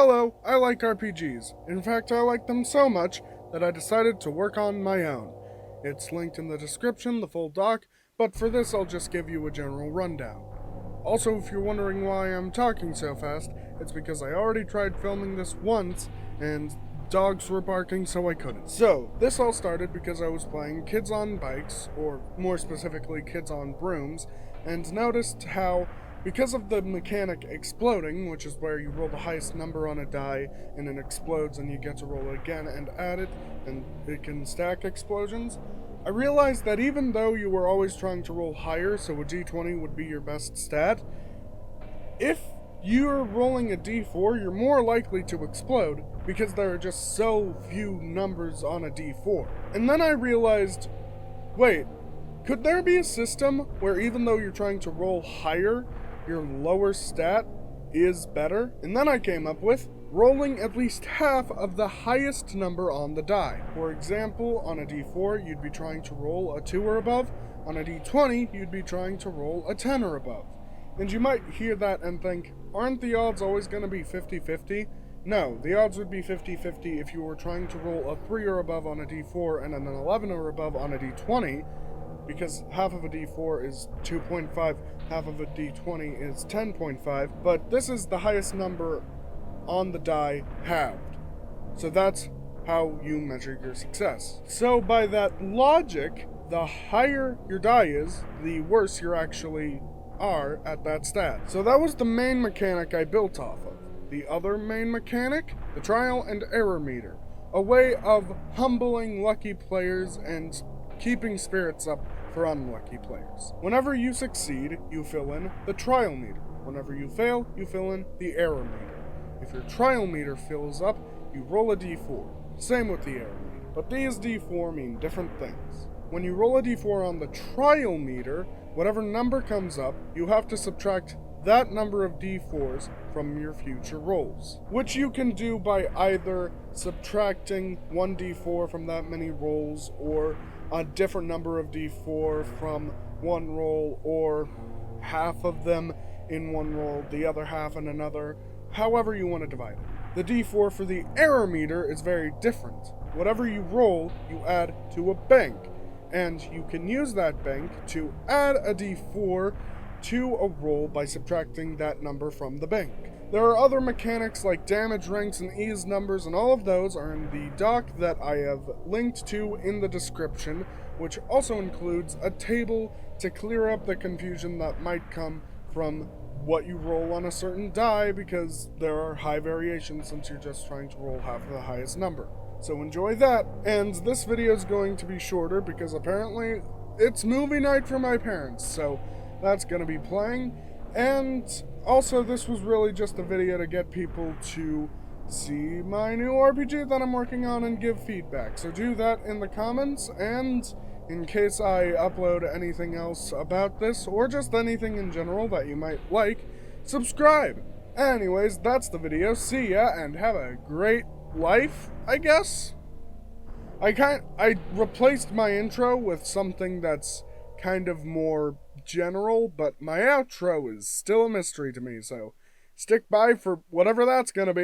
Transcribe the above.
Hello, I like RPGs. In fact, I like them so much that I decided to work on my own. It's linked in the description, the full doc, but for this I'll just give you a general rundown. Also, if you're wondering why I'm talking so fast, it's because I already tried filming this once, and dogs were barking so I couldn't. So, this all started because I was playing Kids on Bikes, or more specifically Kids on Brooms, and noticed how, because of the mechanic exploding, which is where you roll the highest number on a die and it explodes and you get to roll it again and add it, and it can stack explosions, I realized that even though you were always trying to roll higher, so a d20 would be your best stat, if you're rolling a d4, you're more likely to explode because there are just so few numbers on a d4. And then I realized, wait, could there be a system where even though you're trying to roll higher, your lower stat is better? And then I came up with rolling at least half of the highest number on the die. For example, on a d4, you'd be trying to roll a 2 or above. On a d20, you'd be trying to roll a 10 or above. And you might hear that and think, aren't the odds always going to be 50-50? No, the odds would be 50-50 if you were trying to roll a 3 or above on a d4 and an 11 or above on a d20, because half of a d4 is 2.5, half of a d20 is 10.5, but this is the highest number on the die halved. So that's how you measure your success. So by that logic, the higher your die is, the worse you actually are at that stat. So that was the main mechanic I built off of. The other main mechanic, the trial and error meter, a way of humbling lucky players and keeping spirits up for unlucky players. Whenever you succeed, you fill in the trial meter. Whenever you fail, you fill in the error meter. If your trial meter fills up, you roll a d4. Same with the error meter. But these d4 mean different things. When you roll a d4 on the trial meter, whatever number comes up, you have to subtract that number of d4s from your future rolls, which you can do by either subtracting 1 d4 from that many rolls, or a different number of d4 from one roll, or half of them in one roll, the other half in another, however you want to divide it. The d4 for the error meter is very different. Whatever you roll, you add to a bank, and you can use that bank to add a d4 to a roll by subtracting that number from the bank. There are other mechanics like damage ranks and ease numbers, and all of those are in the doc that I have linked to in the description, which also includes a table to clear up the confusion that might come from what you roll on a certain die, because there are high variations since you're just trying to roll half of the highest number. So enjoy that, and this video is going to be shorter because apparently it's movie night for my parents, so that's going to be playing. And also, this was really just a video to get people to see my new RPG that I'm working on and give feedback. So do that in the comments, and in case I upload anything else about this, or just anything in general that you might like, subscribe. Anyways, that's the video. See ya, and have a great life, I guess? I replaced my intro with something that's kind of more general, but my outro is still a mystery to me, so stick by for whatever that's gonna be.